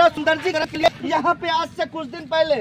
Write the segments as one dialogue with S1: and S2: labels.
S1: सुंदरीकरण के लिए यहाँ पे आज से कुछ दिन पहले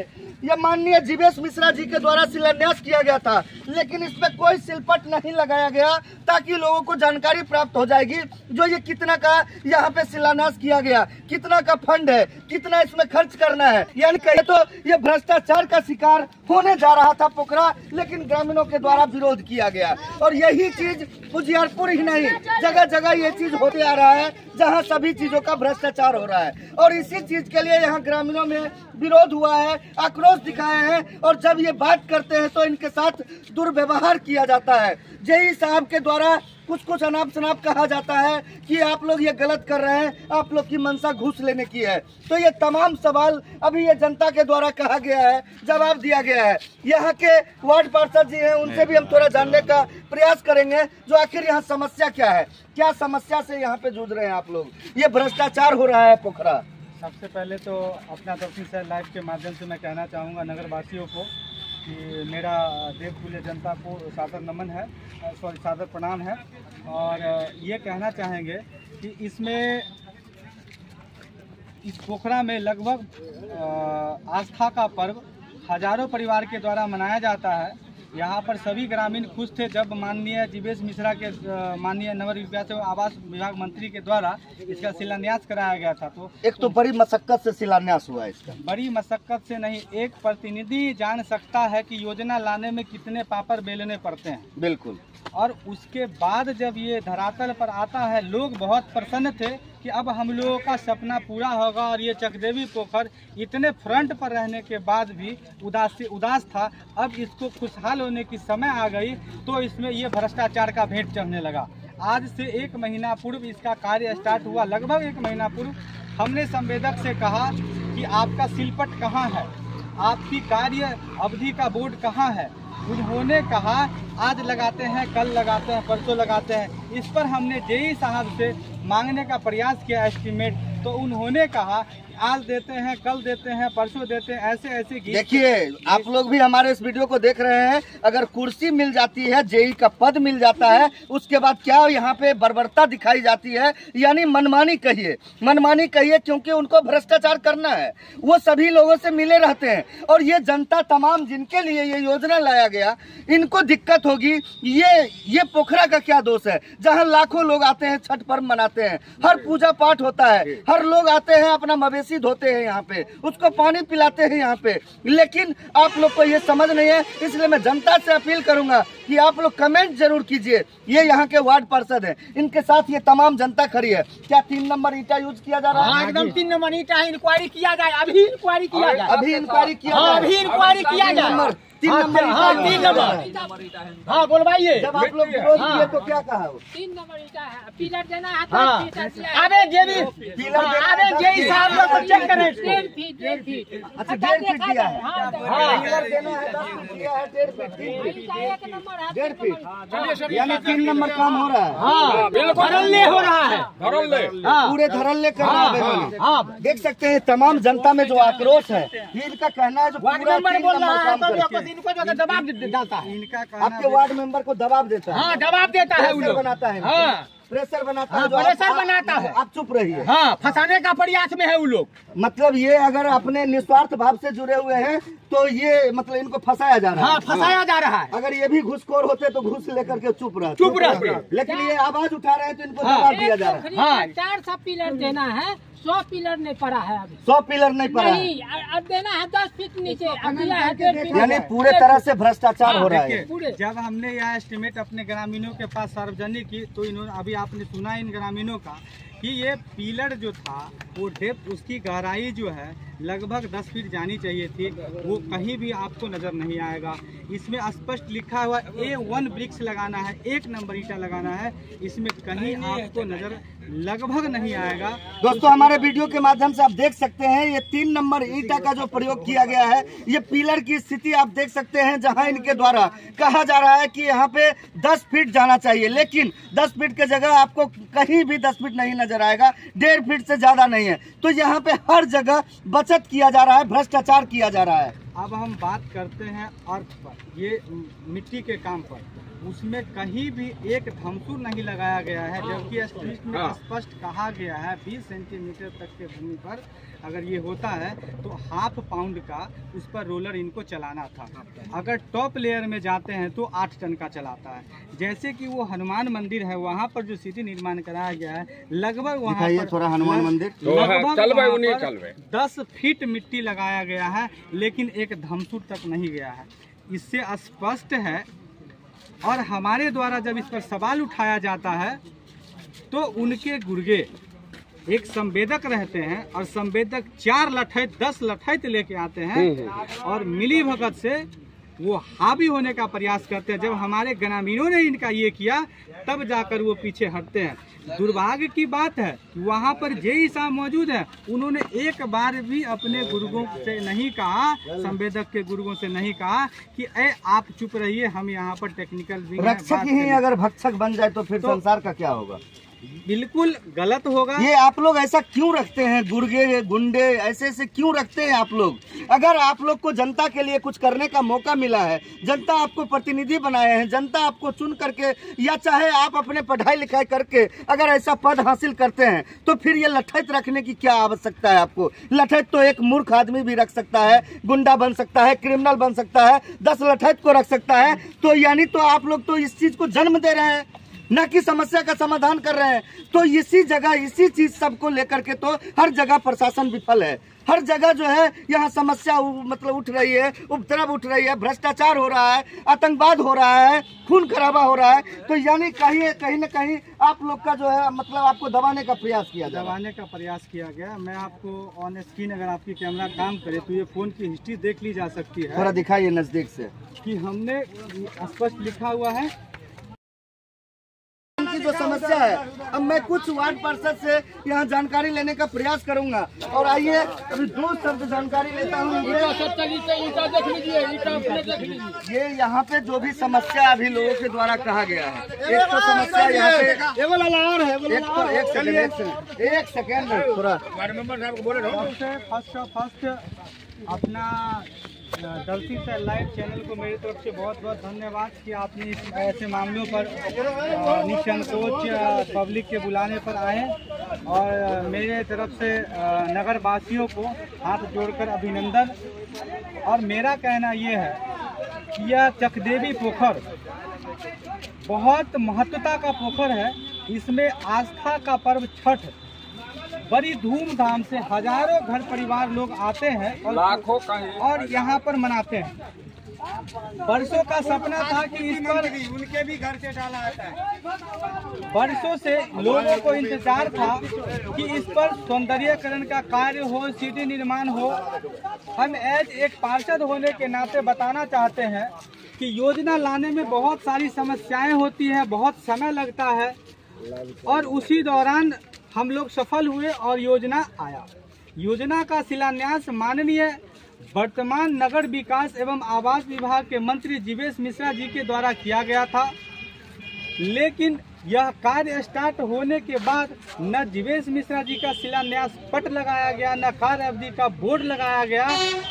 S1: यह माननीय जीवेश मिश्रा जी के द्वारा शिलान्यास किया गया था, लेकिन इस पे कोई सिलपट नहीं लगाया गया ताकि लोगों को जानकारी प्राप्त हो जाएगी जो ये कितना का यहाँ पे शिलान्यास किया गया, कितना का फंड है, कितना इसमें खर्च करना है। यानी कहे तो ये भ्रष्टाचार का शिकार होने जा रहा था पोखरा, लेकिन ग्रामीणों के द्वारा विरोध किया गया। और यही चीज उजियारपुर ही नहीं, जगह जगह ये चीज होते आ रहा है जहाँ सभी चीजों का भ्रष्टाचार हो रहा है। और इसी चीज के लिए यहाँ ग्रामीणों में विरोध हुआ है, आक्रोश दिखाए हैं। और जब ये बात करते हैं तो इनके साथ दुर्व्यवहार किया जाता है। जेई साहब के द्वारा कुछ अनाप शनाप कहा जाता है कि आप लोग ये गलत कर रहे हैं, आप लोग की मंशा घूस लेने की है। तो ये तमाम सवाल अभी ये जनता के द्वारा कहा गया है, जवाब दिया गया है। यहाँ के वार्ड पार्षद जी हैं, उनसे भी हम थोड़ा जानने का प्रयास करेंगे जो आखिर यहाँ समस्या क्या है, क्या समस्या से यहाँ पे जूझ रहे हैं आप लोग। ये भ्रष्टाचार हो रहा है पोखरा।
S2: सबसे पहले तो अपना दक्षिण शहर लाइव के माध्यम से मैं कहना चाहूँगा नगरवासियों को कि मेरा देवतुल्य जनता को सादर नमन है, सादर प्रणाम है। और ये कहना चाहेंगे कि इस पोखरा में लगभग आस्था का पर्व हजारों परिवार के द्वारा मनाया जाता है। यहाँ पर सभी ग्रामीण खुश थे जब माननीय जीवेश मिश्रा के माननीय नगर विकास एवं आवास विभाग मंत्री के द्वारा इसका शिलान्यास कराया गया था। तो
S1: एक तो बड़ी मशक्कत से शिलान्यास हुआ है इसका।
S2: बड़ी मशक्कत से नहीं, एक प्रतिनिधि जान सकता है कि योजना लाने में कितने पापड़ बेलने पड़ते हैं।
S1: बिल्कुल।
S2: और उसके बाद जब ये धरातल पर आता है, लोग बहुत प्रसन्न थे कि अब हम लोगों का सपना पूरा होगा। और ये चकदेवी पोखर इतने फ्रंट पर रहने के बाद भी उदास था, अब इसको खुशहाल होने की समय आ गई तो इसमें ये भ्रष्टाचार का भेंट चढ़ने लगा। आज से 1 महीना पूर्व इसका कार्य स्टार्ट हुआ। लगभग 1 महीना पूर्व हमने संवेदक से कहा कि आपका सिलपट कहाँ है, आपकी कार्य अवधि का बोर्ड कहाँ है। उन्होंने कहा आज लगाते हैं, कल लगाते हैं, परसों लगाते हैं। इस पर हमने जेई साहब से मांगने का प्रयास किया एस्टीमेट, तो उन्होंने कहा आज देते हैं, कल देते हैं, परसों देते हैं, ऐसे
S1: देखिए आप लोग भी हमारे इस वीडियो को देख रहे हैं, अगर कुर्सी मिल जाती है, जेई का पद मिल जाता है, उसके बाद क्या यहाँ पे बर्बरता दिखाई जाती है। यानी मनमानी कहिए क्योंकि उनको भ्रष्टाचार करना है। वो सभी लोगों से मिले रहते हैं और ये जनता तमाम जिनके लिए ये योजना लाया गया, इनको दिक्कत होगी। ये पोखरा का क्या दोष है जहाँ लाखों लोग आते हैं, छठ पर्व मनाते हैं, हर पूजा पाठ होता है, हर लोग आते हैं, अपना मवेशी धोते हैं यहाँ पे, उसको पानी पिलाते हैं यहाँ पे। लेकिन आप लोग को ये समझ नहीं है, इसलिए मैं जनता से अपील करूंगा कि आप लोग कमेंट जरूर कीजिए। ये यहाँ के वार्ड पार्षद हैं, इनके साथ ये तमाम जनता खड़ी है। क्या 3 नंबर ईटा यूज किया जा रहा है?
S3: एकदम 3 नंबर ईटा। इंक्वायरी किया जाए, अभी इंक्वायरी किया जाए,
S1: अभी इंक्वायरी किया जाए,
S3: अभी इंक्वायरी किया जाए।
S1: 3 नंबर
S3: हाँ 3 नंबर। हाँ बोलवाइए।
S1: जब आप लोग विरोध किए तो क्या कहा?
S4: 3 नंबर ईटा है, पिलर देना है।
S3: अबे जेई साहब लोग को चेक करें।
S4: 1.5 फीट।
S1: अच्छा 1.5 फीट दिया है।
S4: हाँ
S1: पिलर देना है 10 फीट दिया है, 1.5 फीट, 3 फीट, 1.5 फीट। यानी 3 नंबर काम हो रहा है।
S3: हाँ बिल्कुल धरल्ले हो रहा है,
S1: पूरे धरल्ले कर रहा है। हाँ देख सकते हैं तमाम जनता में जो आक्रोश है, ये इनका कहना है जो पूरा 3 नंबर काम करते हैं।
S3: इनको जो दबाव डालता है,
S2: इनका
S1: आपके वार्ड मेंबर को दबाव देता है।
S3: हाँ दबाव देता है,
S1: प्रेशर बनाता है।
S3: हाँ
S1: प्रेशर बनाता है,
S3: प्रेशर बनाता है।
S1: आप चुप रहिए।
S3: हाँ फंसाने का प्रयास में है वो लोग।
S1: मतलब ये अगर अपने निस्वार्थ भाव से जुड़े हुए हैं तो ये मतलब इनको फंसाया जा रहा है।
S3: हाँ फंसाया जा रहा है।
S1: अगर ये भी घुसखोर होते तो घुस लेकर के चुप रहते। लेकिन ये आवाज उठा रहे हैं तो इनको दबाव दिया जा रहा है।
S4: हाँ 400 पिलर देना है, 100 पिलर नहीं पड़ा है अभी।
S1: 100 पिलर नहीं पड़ा है,
S4: नहीं अब देना है 10 फीट नीचे, अगला है 1.5 फीट।
S1: यानी पूरे तरह से भ्रष्टाचार हो रहा है।
S2: जब हमने यह एस्टिमेट अपने ग्रामीणों के पास सार्वजनिक की तो इन्होंने, अभी आपने सुना इन ग्रामीणों का कि ये पिलर जो था वो डेप्थ, उसकी गहराई जो है लगभग 10 फीट जानी चाहिए थी, वो कहीं भी आपको नज़र नहीं आएगा। इसमें स्पष्ट लिखा हुआ A1 ब्रिक्स लगाना है, 1 नंबर ईटा लगाना है, इसमें कहीं आपको नज़र लगभग नहीं आएगा।
S1: दोस्तों हमारे वीडियो के माध्यम से आप देख सकते हैं ये 3 नंबर ईटा का जो प्रयोग किया गया है, ये पिलर की स्थिति आप देख सकते हैं जहां इनके द्वारा कहा जा रहा है कि यहाँ पे 10 फीट जाना चाहिए, लेकिन 10 फीट के जगह आपको कहीं भी 10 फीट नहीं नजर आएगा, 1.5 फीट से ज्यादा नहीं है। तो यहाँ पे हर जगह बचत किया जा रहा है, भ्रष्टाचार किया जा रहा है।
S2: अब हम बात करते हैं अर्थ पर, ये मिट्टी के काम पर। उसमें कहीं भी एक धमसूर नहीं लगाया गया है, जबकि स्क्रिप्ट में स्पष्ट कहा गया है 20 सेंटीमीटर तक के भूमि पर अगर ये होता है तो हाफ पाउंड का उस पर रोलर इनको चलाना था। अगर टॉप लेयर में जाते हैं तो 8 टन का चलाता है। जैसे कि वो हनुमान मंदिर है, वहाँ पर जो सिटी निर्माण कराया गया है, लगभग वहाँ पर
S1: थोड़ा हनुमान मंदिर
S2: लगभग 10 फीट मिट्टी लगाया गया है, लेकिन एक धमसूर तक नहीं गया है। इससे स्पष्ट है। और हमारे द्वारा जब इस पर सवाल उठाया जाता है तो उनके गुर्गे एक संवेदक रहते हैं और संवेदक 4 लठैत 10 लठैत लेके आते हैं और मिली भगत से वो हावी होने का प्रयास करते हैं। जब हमारे ग्रामीणों ने इनका ये किया तब जाकर वो पीछे हटते हैं। दुर्भाग्य की बात है वहाँ पर जेई साहब मौजूद है, उन्होंने एक बार भी अपने गुर्गों से नहीं कहा, संवेदक के गुर्गों से नहीं कहा कि ए आप चुप रहिए, हम यहाँ पर टेक्निकल भी
S1: रक्षक ही अगर भक्षक बन जाए तो फिर संसार का क्या होगा?
S2: बिल्कुल गलत होगा।
S1: ये आप लोग ऐसा क्यों रखते हैं? गुर्गे गुंडे ऐसे क्यों रखते हैं आप लोग? अगर आप लोग को जनता के लिए कुछ करने का मौका मिला है, जनता आपको प्रतिनिधि बनाए हैं, जनता आपको चुन करके या चाहे आप अपने पढ़ाई लिखाई करके अगर ऐसा पद हासिल करते हैं तो फिर ये लठैत रखने की क्या आवश्यकता है आपको? लठैत तो एक मूर्ख आदमी भी रख सकता है, गुंडा बन सकता है, क्रिमिनल बन सकता है, 10 लठैत को रख सकता है। तो यानी तो आप लोग तो इस चीज को जन्म दे रहे हैं, न कि समस्या का समाधान कर रहे हैं। तो इसी जगह इसी चीज सबको लेकर के तो हर जगह प्रशासन विफल है। हर जगह जो है यहाँ समस्या मतलब उठ रही है, उपद्रव उठ रही है, भ्रष्टाचार हो रहा है, आतंकवाद हो रहा है, खून खराबा हो रहा है। तो यानी कहीं न कहीं आप लोग का जो है मतलब आपको दबाने का प्रयास किया
S2: गया। मैं आपको ऑन स्क्रीन अगर आपकी कैमरा काम करे तो ये फोन की हिस्ट्री देख ली जा सकती है।
S1: थोड़ा दिखाइए नजदीक से
S2: कि हमने स्पष्ट लिखा हुआ है
S1: की जो समस्या है। अब मैं कुछ वार्ड पार्षद से यहाँ जानकारी लेने का प्रयास करूंगा और आइए अभी 2 शब्द जानकारी लेता हूँ। ये यहाँ पे जो भी समस्या अभी लोगों के द्वारा कहा गया है, एक तो समस्या यहाँ पे एक सेकेंड थोड़ा
S2: फर्स्ट अपना दलसी सैटेलाइट चैनल को मेरी तरफ से बहुत बहुत धन्यवाद कि आपने इस ऐसे मामलों पर निसंकोच पब्लिक के बुलाने पर आए और मेरे तरफ से नगर वासियों को हाथ जोड़कर अभिनंदन। और मेरा कहना ये है कि यह चकदेवी पोखर बहुत महत्वता का पोखर है। इसमें आस्था का पर्व छठ बड़ी धूमधाम से हजारों घर परिवार लोग आते हैं और लाखों का और यहाँ पर मनाते हैं। बरसों का सपना था कि इस पर उनके भी घर से डाला आता है। बरसों से लोगों को इंतजार था कि इस पर सौंदर्यीकरण का कार्य हो, सिटी निर्माण हो। हम एज एक पार्षद होने के नाते बताना चाहते हैं कि योजना लाने में बहुत सारी समस्याएं होती है, बहुत समय लगता है और उसी दौरान हम लोग सफल हुए और योजना आया। योजना का शिलान्यास माननीय वर्तमान नगर विकास एवं आवास विभाग के मंत्री जीवेश मिश्रा जी के द्वारा किया गया था, लेकिन यह कार्य स्टार्ट होने के बाद न जीवेश मिश्रा जी का शिलान्यास पट लगाया गया, न कार्य अवधि का बोर्ड लगाया गया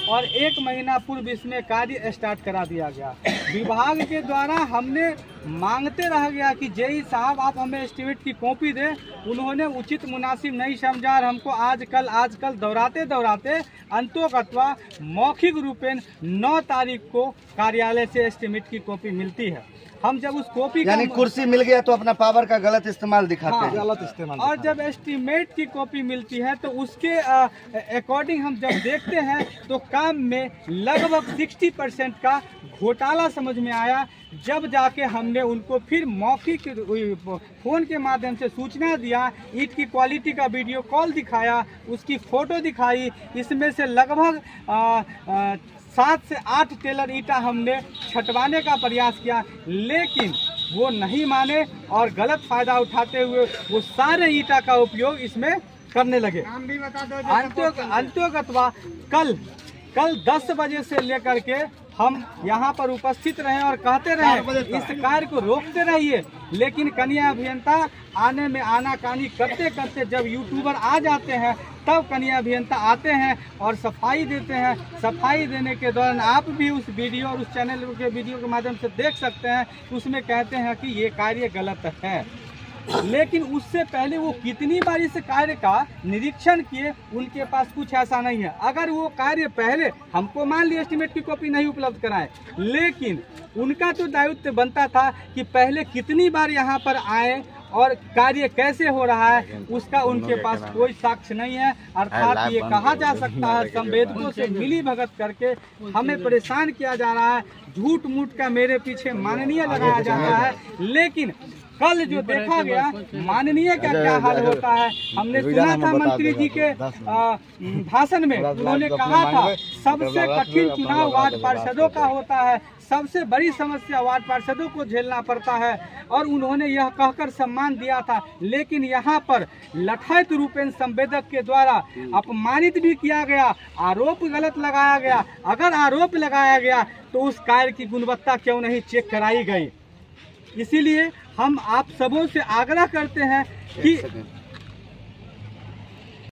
S2: और 1 महीना पूर्व इसमें कार्य स्टार्ट करा दिया गया। विभाग के द्वारा हमने मांगते रह गया कि जेई साहब आप हमें एस्टीमेट की कॉपी दें। उन्होंने उचित मुनासिब नहीं समझा और हमको आजकल दौराते अंतोगत्वा मौखिक रूपेण 9 तारीख को कार्यालय से एस्टीमेट की कॉपी मिलती है। हम जब उस कॉपी
S1: यानी कुर्सी मिल गया तो अपना पावर का गलत इस्तेमाल दिखाते हैं।
S2: गलत इस्तेमाल। और जब एस्टीमेट की कॉपी मिलती है तो उसके अकॉर्डिंग हम जब देखते हैं तो काम में लगभग 60% का घोटाला समझ में आया। जब जाके हमने उनको फिर मौखिक फोन के माध्यम से सूचना दिया, ईंट की क्वालिटी का वीडियो कॉल दिखाया, उसकी फोटो दिखाई, इसमें से लगभग 7 से 8 टेलर ईंटा हमने छटवाने का प्रयास किया, लेकिन वो नहीं माने और गलत फायदा उठाते हुए वो सारे ईंटा का उपयोग इसमें करने लगे। अंतोगत्वा कल 10 बजे से लेकर के हम यहाँ पर उपस्थित रहे और कहते रहे इस कार्य को रोकते रहिए, लेकिन कन्या अभियंता आने में आनाकानी करते करते जब यूट्यूबर आ जाते हैं तब कनीय अभियंता आते हैं और सफाई देते हैं। सफाई देने के दौरान आप भी उस वीडियो और उस चैनल के वीडियो के माध्यम से देख सकते हैं, उसमें कहते हैं कि ये कार्य गलत है। लेकिन उससे पहले वो कितनी बार इस कार्य का निरीक्षण किए, उनके पास कुछ ऐसा नहीं है। अगर वो कार्य पहले हमको मान ली एस्टीमेट की कॉपी नहीं उपलब्ध कराए, लेकिन उनका तो दायित्व बनता था कि पहले कितनी बार यहाँ पर आए और कार्य कैसे हो रहा है, उसका उनके पास कोई साक्ष्य नहीं है। अर्थात ये कहा जा सकता है संवेदकों से मिली भगत करके हमें परेशान किया जा रहा है, झूठ मूठ का मेरे पीछे माननीय लगाया जाता है। लेकिन कल जो देखा गया माननीय का क्या हाल होता है, हमने सुना था मंत्री जी के भाषण में, उन्होंने कहा था सबसे कठिन चुनाव वार्ड पार्षदों का होता है, सबसे बड़ी समस्या वार्ड पार्षदों को झेलना पड़ता है, और उन्होंने यह कहकर सम्मान दिया था। लेकिन यहाँ पर लठायत रूपेण संवेदक के द्वारा अपमानित भी किया गया, आरोप गलत लगाया गया। अगर आरोप लगाया गया तो उस कार्य की गुणवत्ता क्यों नहीं चेक कराई गई। इसीलिए हम आप सबों से आग्रह करते हैं कि